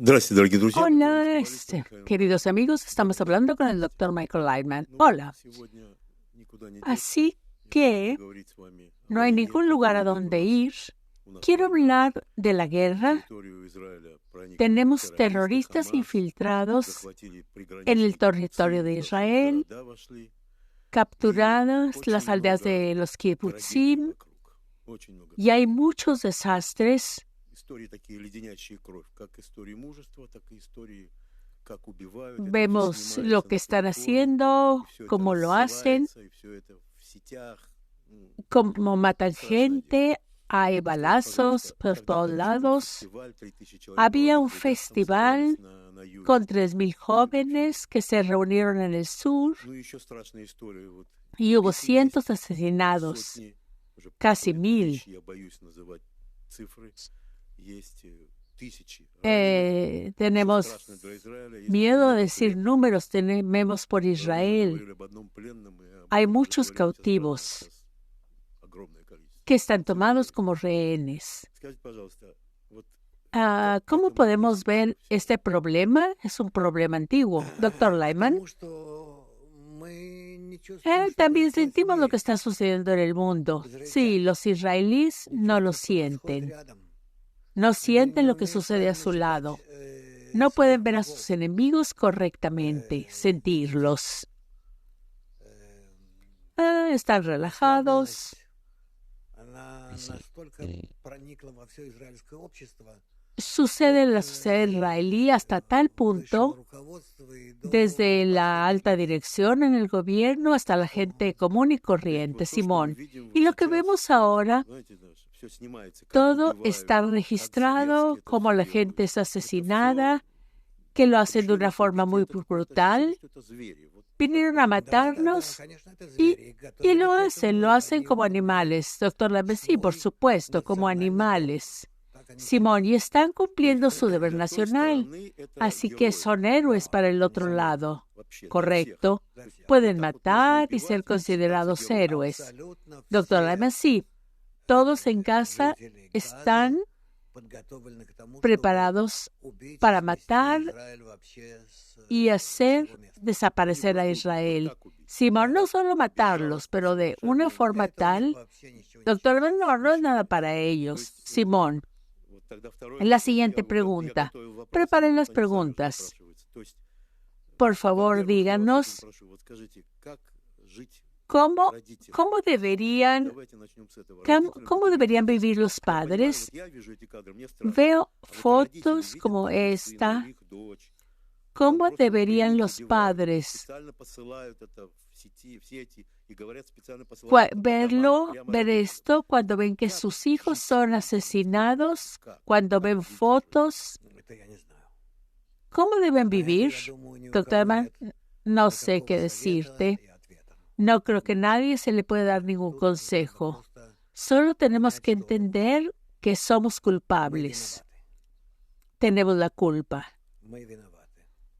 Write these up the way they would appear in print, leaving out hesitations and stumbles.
Здравствуйте, дорогие друзья. Hola, queridos amigos, estamos hablando con el doctor Michael Lightman. Hola. Сегодня никуда не деться. Así Я que хочу поговорить с вами о no hay войне, ningún lugar a donde ir. У нас Quiero война. hablar de la guerra. Территорию Израиля проникли Tenemos террористы terroristas Хамас, infiltrados захватили en el приграничные territorio de кибуцы, Israel, в города вошли, capturadas очень las aldeas много de los трагедий kibbutzim, вокруг. Очень много. y hay muchos desastres. Истории такие леденящие кровь, как истории мужества, так и истории, как убивают. Это Vemos всё lo que снимается están на haciendo, телефоны, и всё это cómo lo hacen, рассылается, и всё это в сетях. cómo matan Страшное gente. Hay Скажите, balazos пожалуйста, por когда todos был lados. фестиваль, 3000 человек Había un молодых ребят там festival собрались на юге. con 3,000 jóvenes que se reunieron en el sur Ну, еще страшная история. Вот y hubo убиты cientos есть, asesinados, сотни, уже casi порядка 1000. тысячи, я боюсь называть цифры. Есть тысячи раненых. Что Tenemos страшно для Израиля, есть miedo de много decir пленных. números, tenemos por Мы Israel. говорили об одном пленном, и об Hay этом muchos уже говорилось cautivos сейчас огромное количество. que están tomados como rehenes. Скажите, пожалуйста, вот ¿Cómo podemos ver este problema? Es un problema antiguo. Doctor Lyman, también sentimos lo que está sucediendo en el mundo. Sí, los israelíes no lo sienten. No sienten lo que sucede a su lado. No pueden ver a sus enemigos correctamente, sentirlos. Están relajados. Sucede en la sociedad israelí hasta tal punto, desde la alta dirección en el gobierno hasta la gente común y corriente, Simón. Y lo que vemos ahora, todo está registrado, como la gente es asesinada, que lo hacen de una forma muy brutal. Vinieron a matarnos y lo hacen como animales. Doctor Lamed, sí, por supuesto, como animales. Simón, y están cumpliendo su deber nacional, así que son héroes para el otro lado, ¿correcto? Pueden matar y ser considerados héroes. Doctor Lamed, sí, todos en casa están preparados para matar y hacer desaparecer a Israel. Simón, no solo matarlos, pero de una forma tal, doctor, no es nada para ellos. Simón, la siguiente pregunta. Preparen las preguntas. Por favor, díganos cómo deberían vivir los padres. Veo fotos como esta. ¿Cómo deberían los padres ver esto cuando ven que sus hijos son asesinados, cuando ven fotos? ¿Cómo deben vivir? Doctor Mann, no sé qué decirte. No creo que nadie se le pueda dar ningún consejo. Solo tenemos que entender que somos culpables. Tenemos la culpa.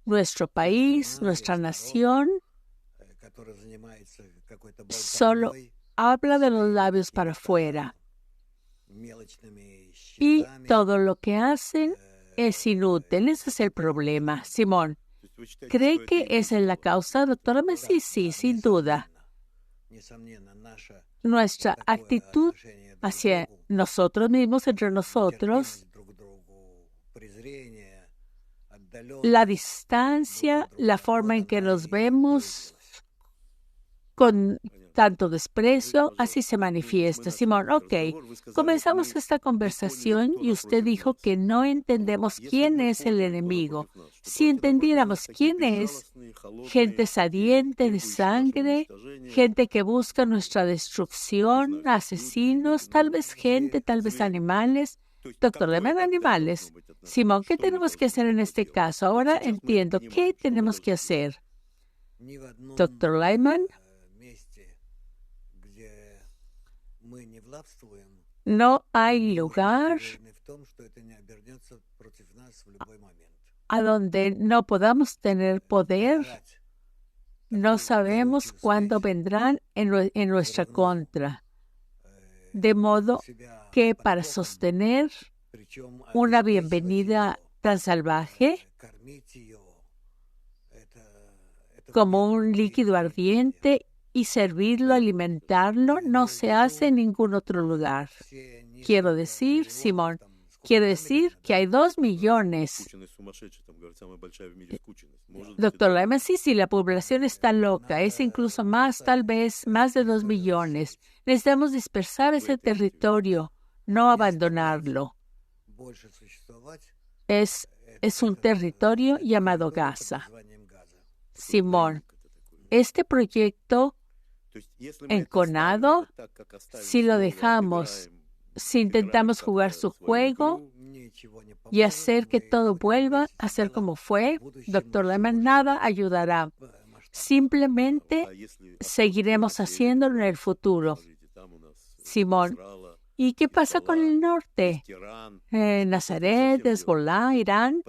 Nuestro país, nuestra nación, solo habla de los labios para afuera. Y todo lo que hacen es inútil. Ese es el problema. Simón, ¿cree que esa es la causa, doctora? Sí, sin duda. Nuestra actitud hacia nosotros mismos, entre nosotros, la distancia, la forma en que nos vemos con tanto desprecio, así se manifiesta. Simón, ok, comenzamos esta conversación y usted dijo que no entendemos quién es el enemigo. Si entendiéramos quién es, gente sediente de sangre, gente que busca nuestra destrucción, asesinos, tal vez gente, tal vez animales. Doctor, ¿le ven animales? Simón, ¿qué tenemos que hacer en este caso? Ahora entiendo, ¿qué tenemos que hacer? Doctor Lyman, no hay lugar a donde no podamos tener poder. No sabemos cuándo vendrán en nuestra contra. De modo que para sostener una bienvenida tan salvaje como un líquido ardiente y servirlo, alimentarlo, no se hace en ningún otro lugar. Quiero decir, Simón, quiere decir que hay 2 millones. Doctor Lyman, sí, la población está loca, es incluso más, tal vez más de 2 millones. Necesitamos dispersar ese territorio, no abandonarlo. Es un territorio llamado Gaza. Simón, este proyecto enconado, si lo dejamos, si intentamos jugar su juego y hacer que todo vuelva a ser como fue, Dr. Lyman, nada ayudará. Simplemente seguiremos haciéndolo en el futuro. Simón, ¿y qué pasa con el norte? Nazaret, Hezbollah, Irán.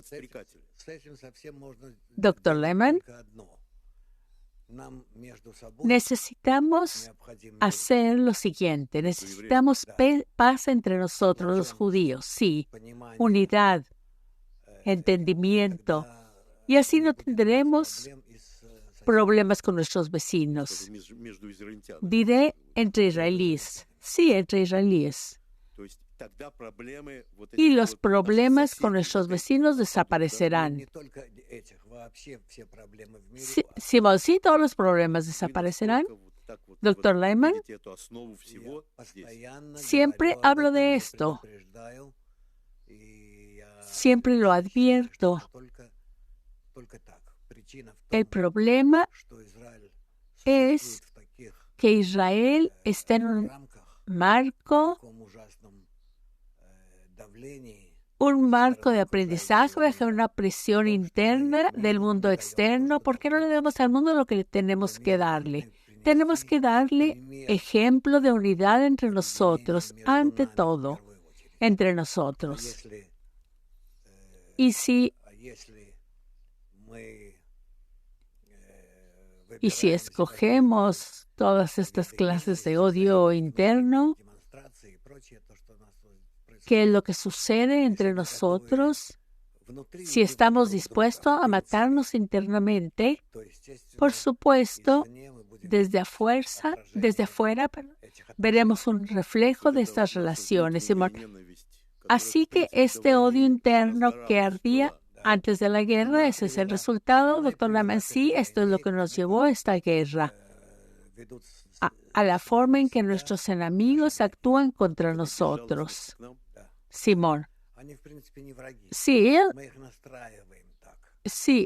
Dr. Lyman, necesitamos hacer lo siguiente. Necesitamos paz entre nosotros, los judíos. Sí, unidad, entendimiento. Y así no tendremos problemas con nuestros vecinos. Diré entre israelíes. Sí, entre israelíes. Y los problemas con nuestros vecinos desaparecerán. Simón, sí, todos los problemas desaparecerán. Doctor Lyman, siempre hablo de esto. Siempre lo advierto. El problema es que Israel está en un marco de aprendizaje bajo una presión interna del mundo externo. ¿Por qué no le damos al mundo lo que tenemos que darle? Tenemos que darle ejemplo de unidad entre nosotros, ante todo, entre nosotros. Y si escogemos todas estas clases de odio interno, ¿qué es lo que sucede entre nosotros? Si estamos dispuestos a matarnos internamente, por supuesto, desde afuera, veremos un reflejo de estas relaciones. Así que este odio interno que ardía antes de la guerra, ese es el resultado, doctor Lyman. Sí, esto es lo que nos llevó a esta guerra, a la forma en que nuestros enemigos actúan contra nosotros. Simón. Sí,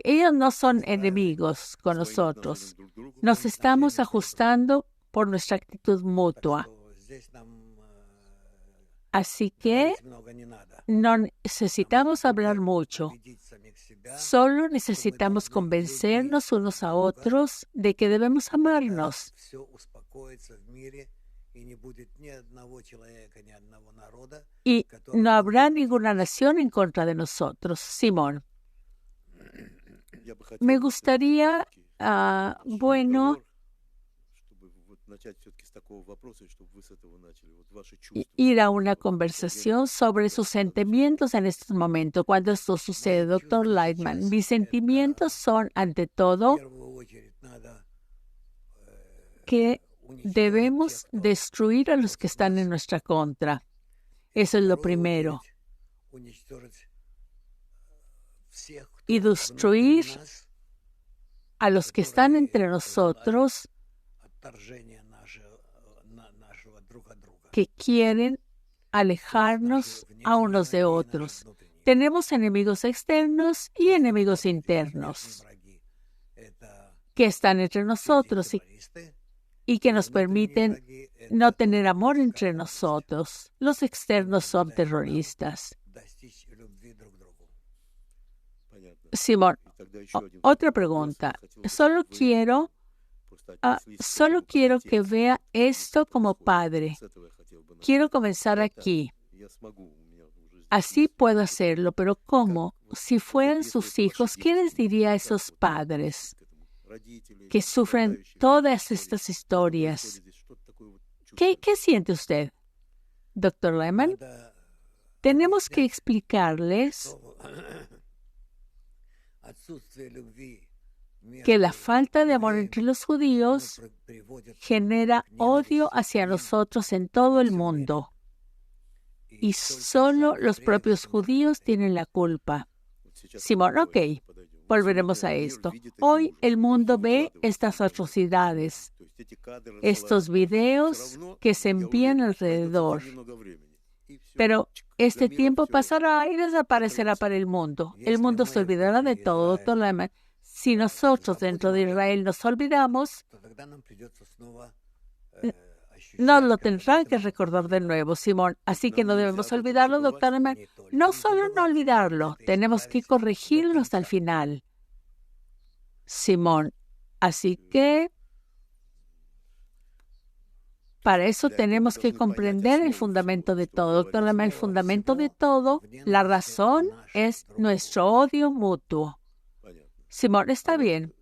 ellos no son enemigos con nosotros. Nos estamos ajustando por nuestra actitud mutua. Así que no necesitamos hablar mucho. Solo necesitamos convencernos unos a otros de que debemos amarnos. Y no habrá ninguna nación en contra de nosotros. Simón, me gustaría, ir a una conversación sobre sus sentimientos en estos momentos. Cuando esto sucede, doctor Lyman, mis sentimientos son, ante todo, que debemos destruir a los que están en nuestra contra. Eso es lo primero. Y destruir a los que están entre nosotros, que quieren alejarnos a unos de otros. Tenemos enemigos externos y enemigos internos que están entre nosotros y que nos permiten no tener amor entre nosotros. Los externos son terroristas. Simón, otra pregunta. Solo quiero que vea esto como padre. Quiero comenzar aquí. Así puedo hacerlo, pero ¿cómo? Si fueran sus hijos, ¿qué les diría a esos padres que sufren todas estas historias? ¿Qué siente usted, doctor Lyman? Tenemos que explicarles que la falta de amor entre los judíos genera odio hacia nosotros en todo el mundo. Y solo los propios judíos tienen la culpa. Simón, ok, volveremos a esto. Hoy el mundo ve estas atrocidades, estos videos que se envían alrededor. Pero este tiempo pasará y desaparecerá para el mundo. El mundo se olvidará de todo, doctor Lehman. Si nosotros dentro de Israel nos olvidamos, nos lo tendrán que recordar de nuevo, Simón. Así que no debemos olvidarlo, doctor Lehman. No solo no olvidarlo, tenemos que corregirlo hasta el final. Simón, así que para eso tenemos que comprender el fundamento de todo. Doctor Lehman, el fundamento de todo, la razón es nuestro odio mutuo. Simón, está bien.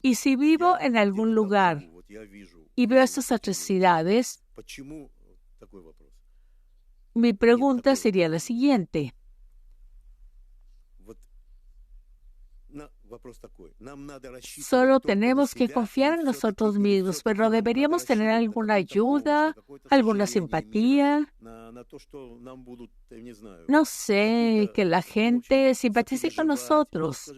Y si vivo en algún lugar y veo estas atrocidades, mi pregunta sería la siguiente. Solo tenemos que confiar en nosotros mismos, pero deberíamos tener alguna ayuda, alguna simpatía. No sé, que la gente simpatice con nosotros,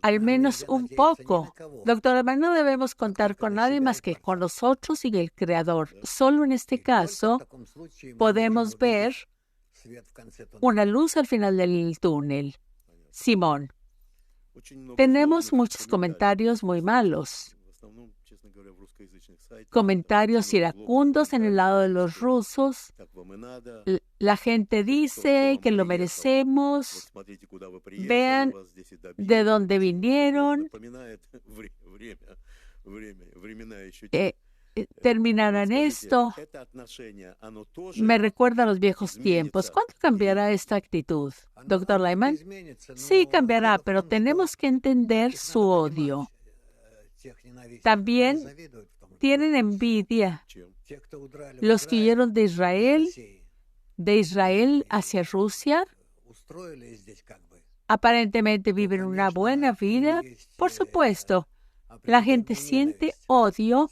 al menos un poco. Doctor Lehman, no debemos contar con nadie más que con nosotros y el Creador. Solo en este caso podemos ver una luz al final del túnel. Simón. Tenemos muchos comentarios muy malos, comentarios iracundos en el lado de los rusos. La gente dice que lo merecemos. Vean de dónde vinieron. Terminarán esto. Me recuerda a los viejos tiempos. ¿Cuánto cambiará esta actitud, doctor Lehman? Sí, cambiará, pero tenemos que entender su odio. También tienen envidia los que huyeron de Israel hacia Rusia. Aparentemente viven una buena vida. Por supuesto, la gente siente odio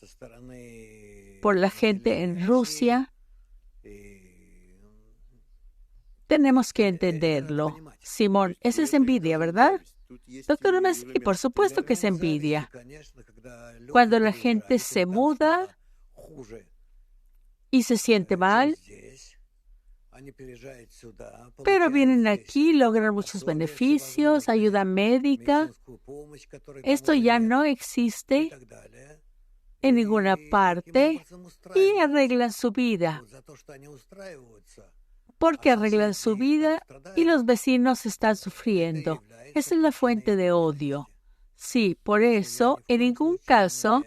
por la gente en Rusia. Tenemos que entenderlo. Simón, esa es envidia, ¿verdad? Doctor Lehman, y por supuesto que es envidia. Cuando la gente se muda y se siente mal, pero vienen aquí, logran muchos beneficios, ayuda médica. Esto ya no existe en ninguna parte y arreglan su vida. Porque arreglan su vida y los vecinos están sufriendo. Esa es la fuente de odio. Sí, por eso, en ningún caso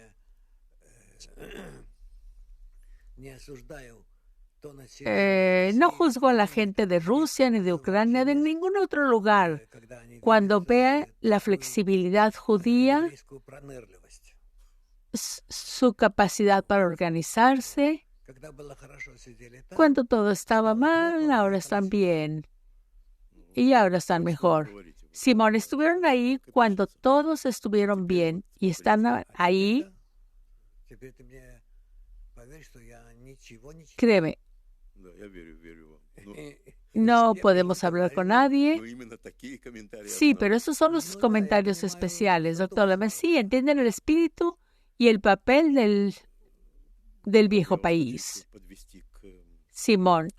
no juzgo a la gente de Rusia, ni de Ucrania, de ningún otro lugar. Cuando vea la flexibilidad judía, su capacidad para organizarse, cuando todo estaba mal, ahora están bien. Y ahora están mejor. Simón, estuvieron ahí cuando todos estuvieron bien y están ahí. Créeme, no podemos hablar con nadie. Sí, pero esos son los comentarios especiales, doctor Lehman. Sí, entienden el espíritu y el papel del viejo país. Simón,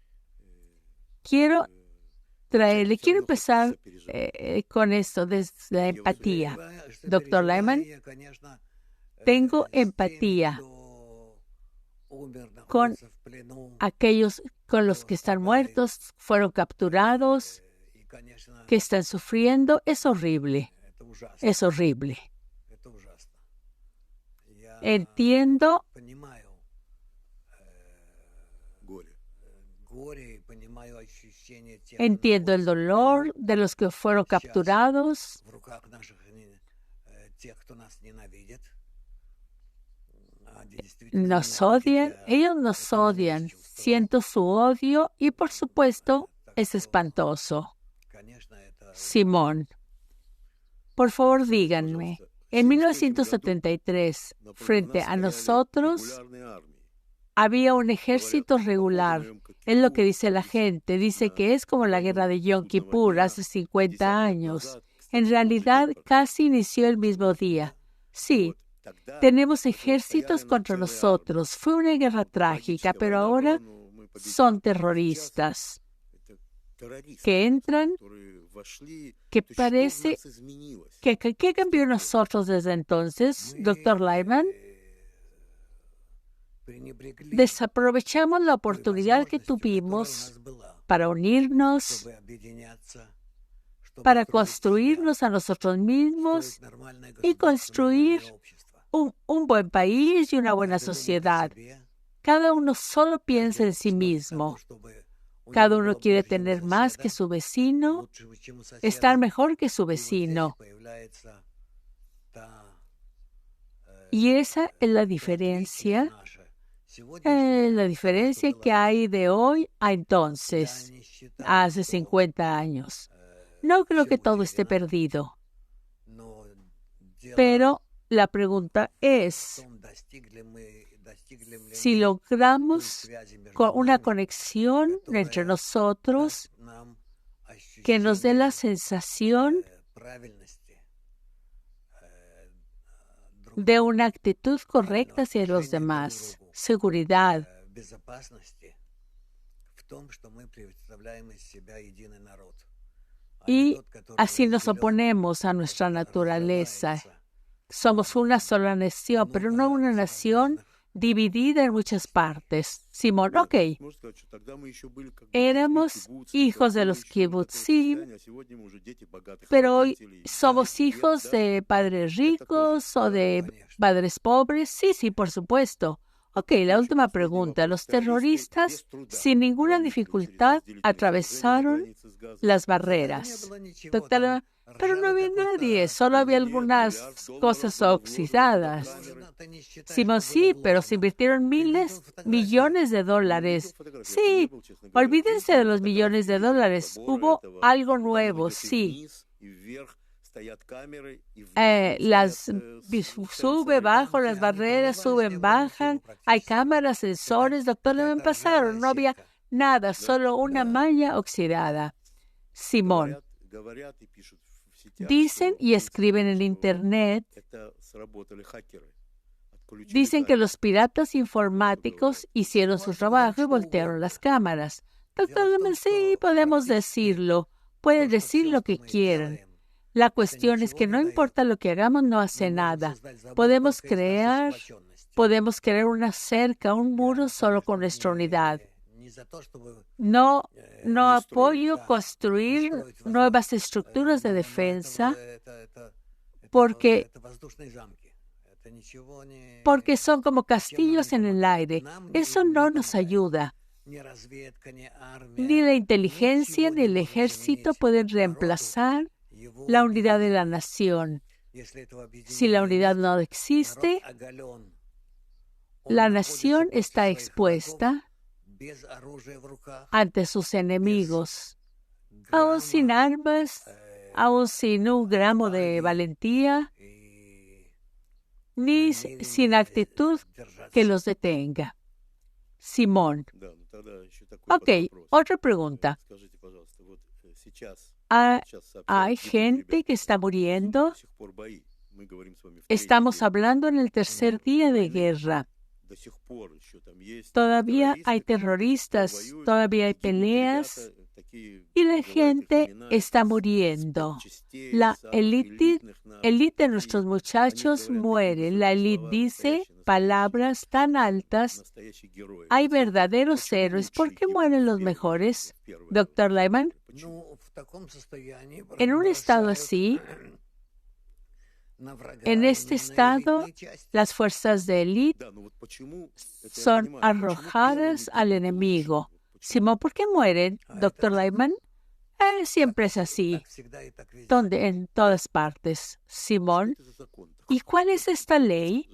quiero empezar con esto, desde la empatía. Doctor Lehman, tengo empatía con aquellos con los que están muertos, fueron capturados, que están sufriendo. Es horrible. Es horrible. Entiendo el dolor de los que fueron capturados. Nos odian, ellos nos odian. Siento su odio y, por supuesto, es espantoso. Simón, Por favor, díganme, en 1973, frente a nosotros, había un ejército regular. Es lo que dice la gente. Dice que es como la guerra de Yom Kippur hace 50 años. En realidad, casi inició el mismo día. Sí, tenemos ejércitos contra nosotros. Fue una guerra trágica, pero ahora son terroristas que entran, que parece ¿qué cambió en nosotros desde entonces, doctor Lyman? Desaprovechamos la oportunidad que tuvimos para unirnos, para construirnos a nosotros mismos y construir un buen país y una buena sociedad. Cada uno solo piensa en sí mismo. Cada uno quiere tener más que su vecino, estar mejor que su vecino. Y esa es la diferencia que hay de hoy a entonces, hace 50 años. No creo que todo esté perdido, pero la pregunta es si logramos una conexión entre nosotros que nos dé la sensación de una actitud correcta hacia los demás, seguridad. Y así nos oponemos a nuestra naturaleza. Somos una sola nación, pero no una nación dividida en muchas partes. Simón, ok. Éramos hijos de los kibbutzim, pero hoy somos hijos de padres ricos o de padres pobres. Sí, por supuesto. Ok, la última pregunta. Los terroristas, sin ninguna dificultad, atravesaron las barreras. Doctora, pero no había nadie, solo había algunas cosas oxidadas. Simón, sí, pero se invirtieron millones de dólares. Sí, olvídense de los millones de dólares. Hubo algo nuevo, sí. Sube, bajo las barreras, suben, bajan. Hay cámaras, sensores. Doctor, me pasaron. No había nada, solo una malla oxidada. Simón. Dicen y escriben en Internet. Dicen que los piratas informáticos hicieron su trabajo y voltearon las cámaras. Doctor, sí, podemos decirlo. Pueden decir lo que quieran. La cuestión es que no importa lo que hagamos, no hace nada. Podemos crear una cerca, un muro solo con nuestra unidad. No apoyo construir nuevas estructuras de defensa porque son como castillos en el aire. Eso no nos ayuda. Ni la inteligencia ni el ejército pueden reemplazar la unidad de la nación. Si la unidad no existe, la nación está expuesta ante sus enemigos, aún sin armas, aún sin un gramo de valentía, ni sin actitud que los detenga. Simón. Ok, otra pregunta. Hay gente que está muriendo. Estamos hablando en el tercer día de guerra. Todavía hay terroristas, todavía hay peleas y la gente está muriendo. La élite de nuestros muchachos muere. La élite dice palabras tan altas. Hay verdaderos héroes. ¿Por qué mueren los mejores? Doctor Lyman. En un estado así, en este estado, las fuerzas de élite son arrojadas al enemigo. Simón, ¿por qué mueren, doctor Lyman? Siempre es así. ¿Dónde? En todas partes. Simón, ¿y cuál es esta ley,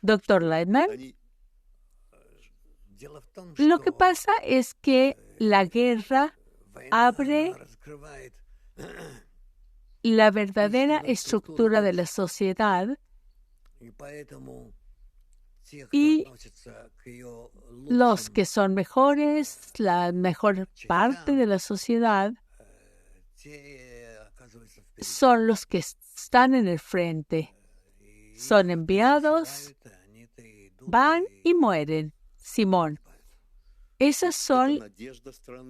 doctor Lyman? Lo que pasa es que la guerra abre la verdadera estructura de la sociedad y los que son mejores, la mejor parte de la sociedad, son los que están en el frente. Son enviados, van y mueren. Simón, esas son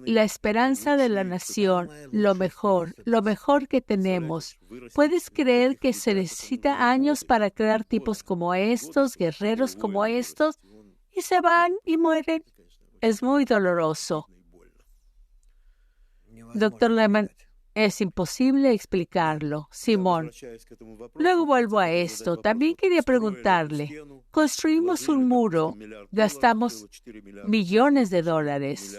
la esperanza de la nación, lo mejor que tenemos. ¿Puedes creer que se necesita años para crear tipos como estos, guerreros como estos, y se van y mueren? Es muy doloroso. Doctor Lehman, es imposible explicarlo. Simón, luego vuelvo a esto. También quería preguntarle, construimos un muro, gastamos millones de dólares,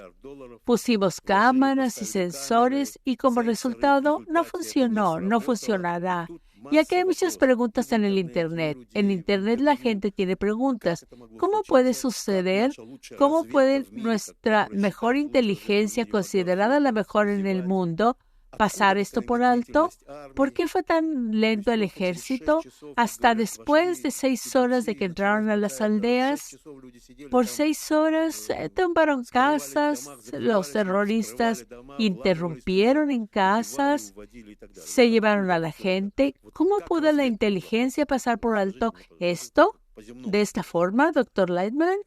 pusimos cámaras y sensores y como resultado no funcionó, no funcionará. Y aquí hay muchas preguntas en el Internet. En Internet la gente tiene preguntas. ¿Cómo puede suceder? ¿Cómo puede nuestra mejor inteligencia, considerada la mejor en el mundo, pasar esto por alto? ¿Por qué fue tan lento el ejército? Hasta después de 6 horas de que entraron a las aldeas, por 6 horas tumbaron casas, los terroristas interrumpieron en casas, se llevaron a la gente. ¿Cómo pudo la inteligencia pasar por alto esto? ¿De esta forma, doctor Lightman?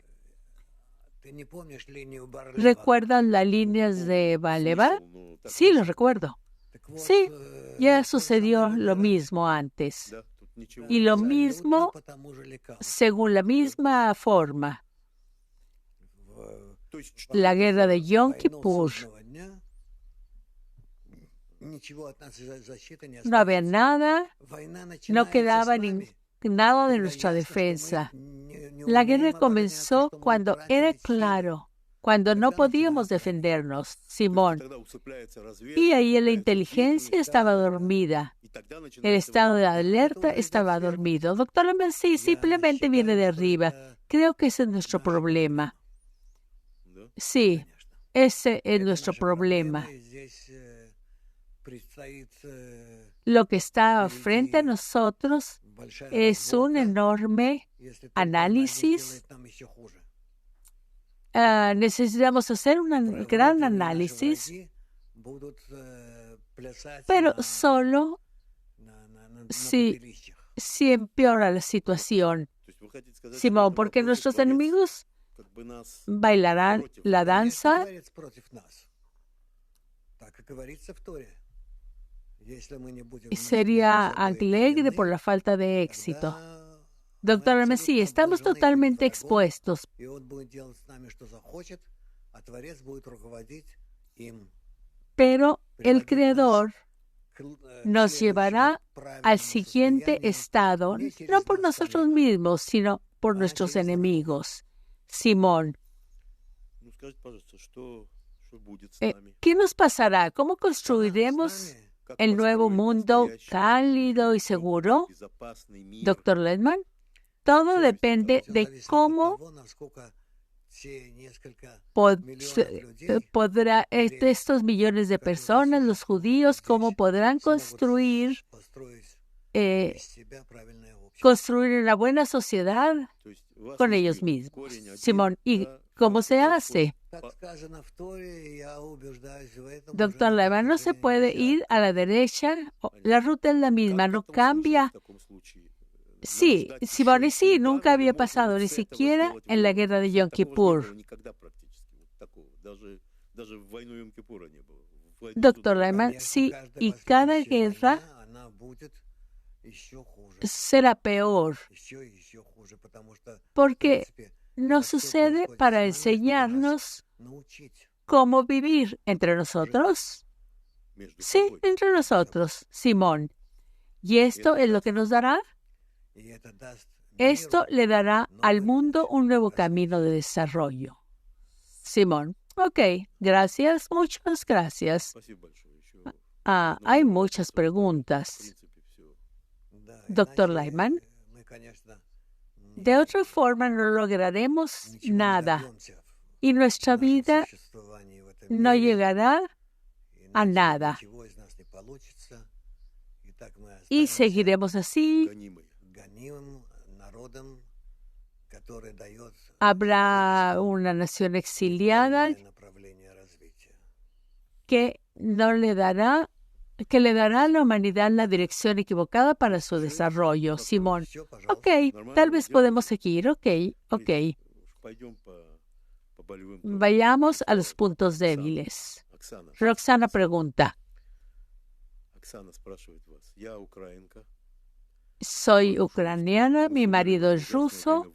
¿Recuerdan las líneas de Baleva? Sí, lo recuerdo. Sí, ya sucedió lo mismo antes. Y lo mismo según la misma forma. La guerra de Yom Kippur. No había nada, no quedaba nada de nuestra defensa. La guerra comenzó cuando era claro, cuando no podíamos defendernos, Simón. Y ahí la inteligencia estaba dormida. El estado de alerta estaba dormido. Doctor Lehman, sí, simplemente viene de arriba. Creo que ese es nuestro problema. Sí, ese es nuestro problema. Lo que está frente a nosotros es un enorme análisis. Necesitamos hacer un gran análisis, pero solo si empeora la situación. Simón, porque nuestros enemigos bailarán la danza. Y sería alegre por la falta de éxito. Doctora Messi, estamos totalmente expuestos. Pero el Creador nos llevará al siguiente estado, no por nosotros mismos, sino por nuestros enemigos. Simón, ¿qué nos pasará? ¿Cómo construiremos el nuevo mundo cálido y seguro? Doctor Lehman, todo depende de cómo podrá estos millones de personas, los judíos, cómo podrán construir una buena sociedad con ellos mismos. Simón, ¿y cómo se hace? Doctor Lehman, no se puede ir a la derecha. La ruta es la misma, no cambia. Sí, Simón, y sí, nunca había pasado, ni siquiera en la guerra de Yom Kippur. Doctor Lehman, sí, y cada guerra será peor, porque no sucede para enseñarnos cómo vivir entre nosotros. Sí, entre nosotros, Simón. ¿Y esto es lo que nos dará? Esto le dará al mundo un nuevo camino de desarrollo. Simón, ok, gracias, muchas gracias. Hay muchas preguntas. Doctor Lehman, de otra forma no lograremos nada y nuestra vida no llegará a nada. Y seguiremos así. Habrá una nación exiliada que le dará a la humanidad la dirección equivocada para su desarrollo. Simón, ok, tal vez podemos seguir, ok. Vayamos a los puntos débiles. Roxana pregunta. Soy ucraniana, mi marido es ruso.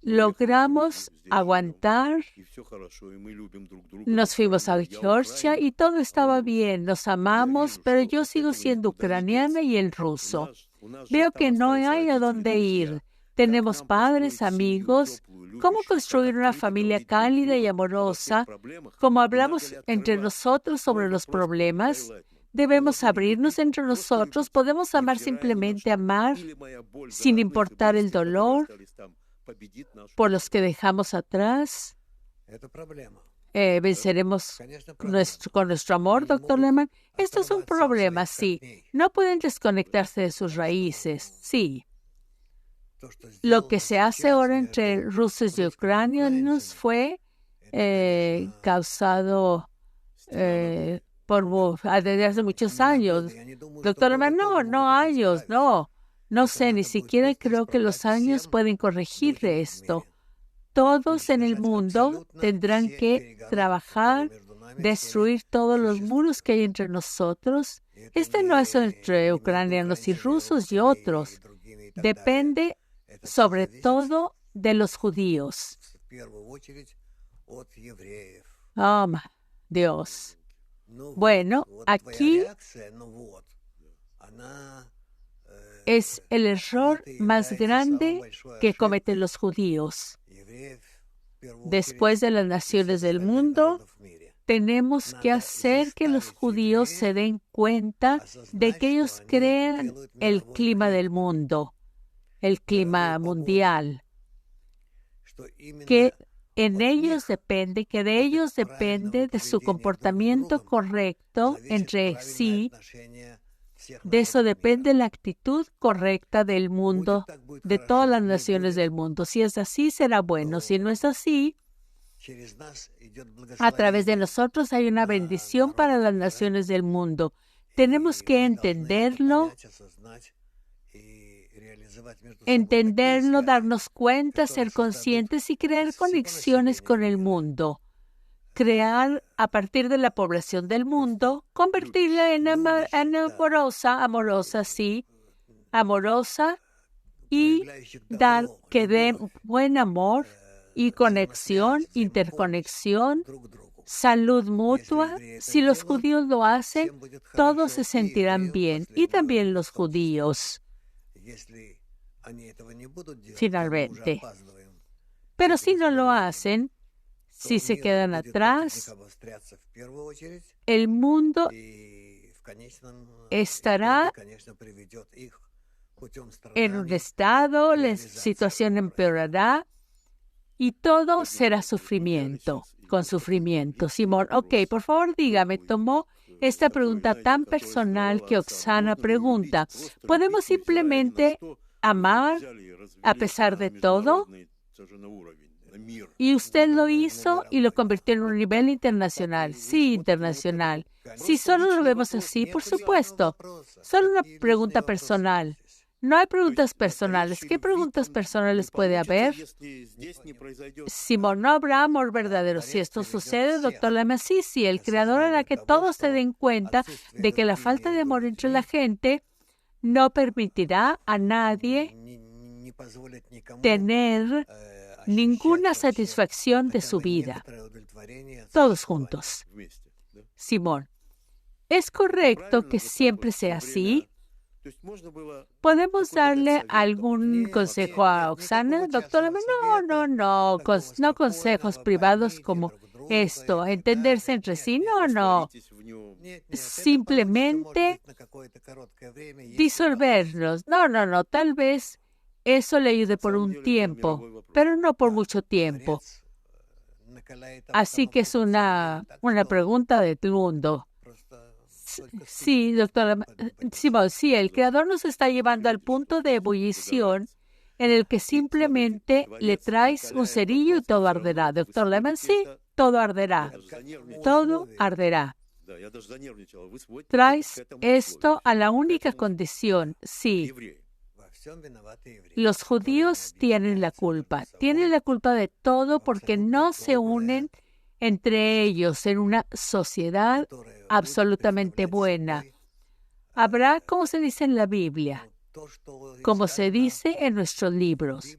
Logramos aguantar, nos fuimos a Georgia y todo estaba bien, nos amamos, pero yo sigo siendo ucraniana y él ruso. Veo que no hay a dónde ir. Tenemos padres, amigos. ¿Cómo construir una familia cálida y amorosa? Como hablamos entre nosotros sobre los problemas, debemos abrirnos entre nosotros. Podemos amar simplemente amar, sin importar el dolor por los que dejamos atrás. Venceremos con nuestro amor, doctor Lehman. Esto es un problema, sí. No pueden desconectarse de sus raíces, sí. Lo que se hace ahora entre rusos y ucranianos fue causado desde hace muchos años. Doctor Lehman, no años, no. No sé, ni siquiera creo que los años pueden corregir esto. Todos en el mundo tendrán que trabajar, destruir todos los muros que hay entre nosotros. Este no es entre ucranianos y rusos y otros. Depende sobre todo de los judíos. Oh, Dios. Bueno, aquí es el error más grande que cometen los judíos. Después de las naciones del mundo, tenemos que hacer que los judíos se den cuenta de que ellos crean el clima del mundo, el clima mundial, que de ellos depende de su comportamiento correcto entre sí. De eso depende la actitud correcta del mundo, de todas las naciones del mundo. Si es así, será bueno. Si no es así, a través de nosotros hay una bendición para las naciones del mundo. Tenemos que entenderlo, darnos cuenta, ser conscientes y crear conexiones con el mundo. Crear a partir de la población del mundo, convertirla en amorosa, y que dé buen amor y conexión, interconexión, salud mutua. Si los judíos lo hacen, todos se sentirán bien, y también los judíos, finalmente. Pero si no lo hacen, si se quedan atrás, el mundo estará en un estado, la situación empeorará y todo será sufrimiento, con sufrimiento. Simón, por favor dígame, tomó esta pregunta tan personal que Oksana pregunta, ¿podemos simplemente amar a pesar de todo? Y usted lo hizo y lo convirtió en un nivel internacional. Sí, internacional. Si solo lo vemos así, por supuesto. Solo una pregunta personal. No hay preguntas personales. ¿Qué preguntas personales puede haber? Simón, no habrá amor verdadero. Si esto sucede, doctor Lehman, sí, el Creador hará que todos se den cuenta de que la falta de amor entre la gente no permitirá a nadie tener ninguna satisfacción de su vida. Todos juntos. Simón, ¿es correcto que siempre sea así? ¿Podemos darle algún consejo a Oksana, doctora? No consejos privados como esto, entenderse entre sí, no. Simplemente disolvernos. No, tal vez eso le ayude por un tiempo, pero no por mucho tiempo. Así que es una pregunta del mundo. Sí, doctora Simón, sí, el Creador nos está llevando al punto de ebullición en el que simplemente le traes un cerillo y todo arderá. Doctor Lehman, sí, todo arderá. Todo arderá. Traes esto a la única condición, sí. Los judíos tienen la culpa de todo porque no se unen entre ellos en una sociedad absolutamente buena. Habrá, como se dice en la Biblia, como se dice en nuestros libros,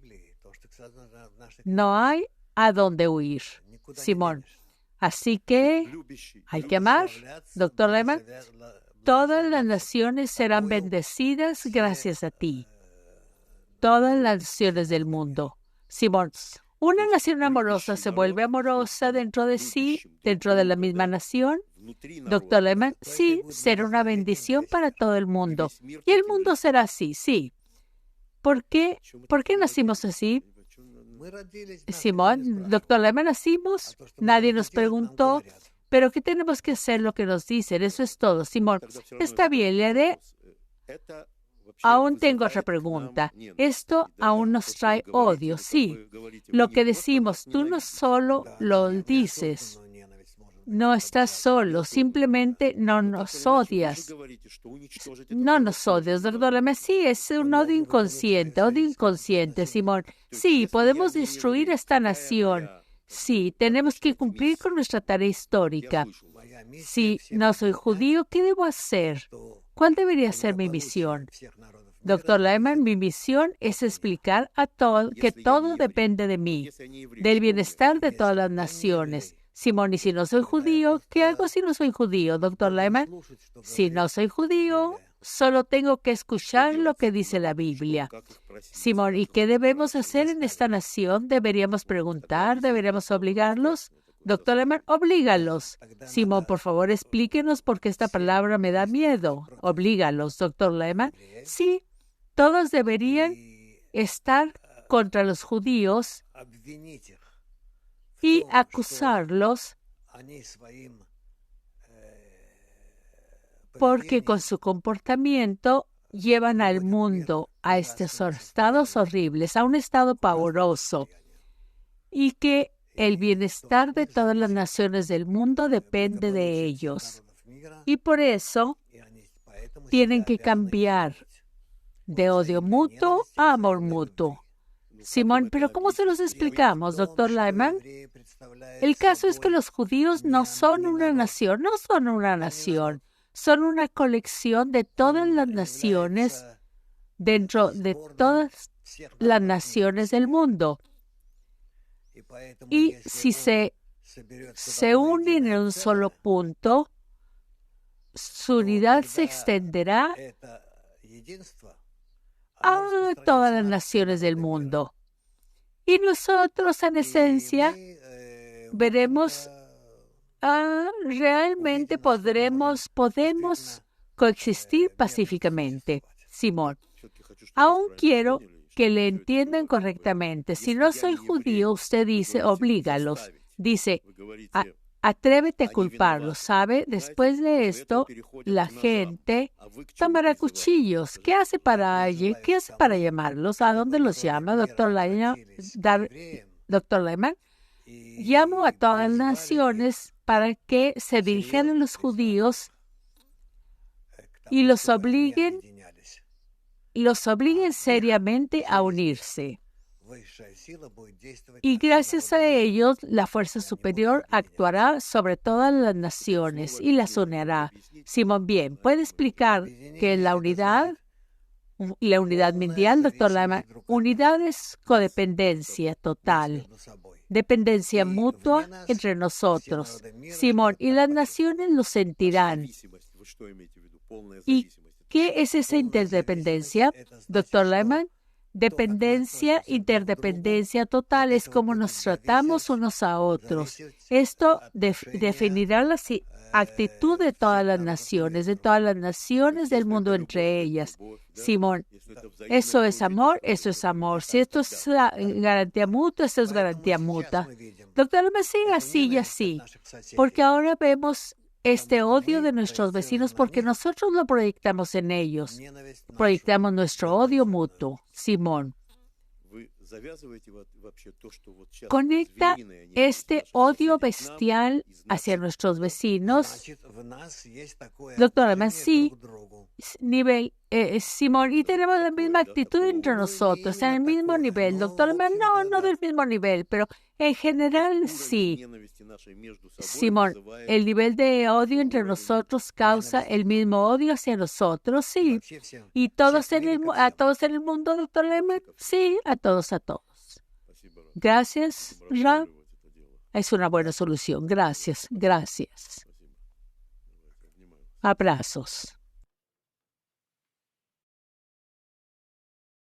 no hay a dónde huir, Simón. Así que hay que amar, doctor Lehman. Todas las naciones serán bendecidas gracias a ti. Todas las naciones del mundo. Simón, una nación amorosa se vuelve amorosa dentro de sí, dentro de la misma nación. Doctor Lehman, sí, será una bendición para todo el mundo. Y el mundo será así, sí. ¿Por qué nacimos así? Simón, doctor Lehman, nacimos, nadie nos preguntó, pero ¿qué tenemos que hacer lo que nos dicen? Eso es todo. Simón, está bien, le haré. Aún tengo otra pregunta. Esto aún nos trae odio, sí. Lo que decimos, tú no solo lo dices, no estás solo, simplemente no nos odias. No nos odias, doctor Lehman. Sí, es un odio inconsciente, Simón. Sí, podemos destruir esta nación. Sí, tenemos que cumplir con nuestra tarea histórica. Si no soy judío, ¿qué debo hacer? ¿Cuál debería ser mi misión? Doctor Lehman, mi misión es explicar a todos que todo depende de mí, del bienestar de todas las naciones. Simón, y si no soy judío, ¿qué hago si no soy judío, doctor Lehman? Si no soy judío, solo tengo que escuchar lo que dice la Biblia. Simón, ¿y qué debemos hacer en esta nación? ¿Deberíamos preguntar? ¿Deberíamos obligarlos? Doctor Lehman, oblígalos. Simón, por favor, explíquenos por qué esta palabra me da miedo. Oblígalos, doctor Lehman. Sí, todos deberían estar contra los judíos y acusarlos porque con su comportamiento llevan al mundo a estos estados horribles, a un estado pavoroso, y que el bienestar de todas las naciones del mundo depende de ellos. Y por eso tienen que cambiar de odio mutuo a amor mutuo. Simón, ¿pero cómo se los explicamos, doctor Lehman? El caso es que los judíos no son una nación, son una colección de todas las naciones dentro de todas las naciones del mundo. Y si se unen en un solo punto, su unidad se extenderá a todas las naciones del mundo. Y nosotros, en esencia, veremos, realmente podemos coexistir pacíficamente. Simón, aún quiero que le entiendan correctamente. Si no soy judío, usted dice, oblígalos. Dice, atrévete a culparlos, ¿sabe? Después de esto, la gente tomará cuchillos. ¿Qué hace para llamarlos? ¿A dónde los llama, doctor Lehman? Doctor Lehman, llamo a todas las naciones para que se dirijan a los judíos y los obliguen seriamente a unirse. Y gracias a ellos, la fuerza superior actuará sobre todas las naciones y las unirá. Simón, bien, ¿puede explicar que la unidad mundial, doctor Lehman? Unidad es codependencia total, dependencia mutua entre nosotros. Simón, y las naciones lo sentirán. ¿Y qué es esa interdependencia, doctor Lehman? Interdependencia total es como nos tratamos unos a otros. Esto definirá la actitud de todas las naciones del mundo entre ellas. Simón, eso es amor. Si esto es garantía mutua, esto es garantía mutua. Doctor Lehman, sigue así y así, porque ahora vemos este odio de nuestros vecinos porque nosotros lo proyectamos en ellos. Proyectamos nuestro odio mutuo. Simón, conecta este odio bestial hacia nuestros vecinos. Doctor Alemán, sí, Simón, y tenemos la misma actitud entre nosotros, en el mismo nivel. Doctor Alemán, no del mismo nivel, pero en general sí. Simón, el nivel de odio entre nosotros causa el mismo odio hacia nosotros, sí. Y todos a todos en el mundo, doctor Alemán, sí, a todos. Gracias, Ra. Es una buena solución. Gracias. Abrazos.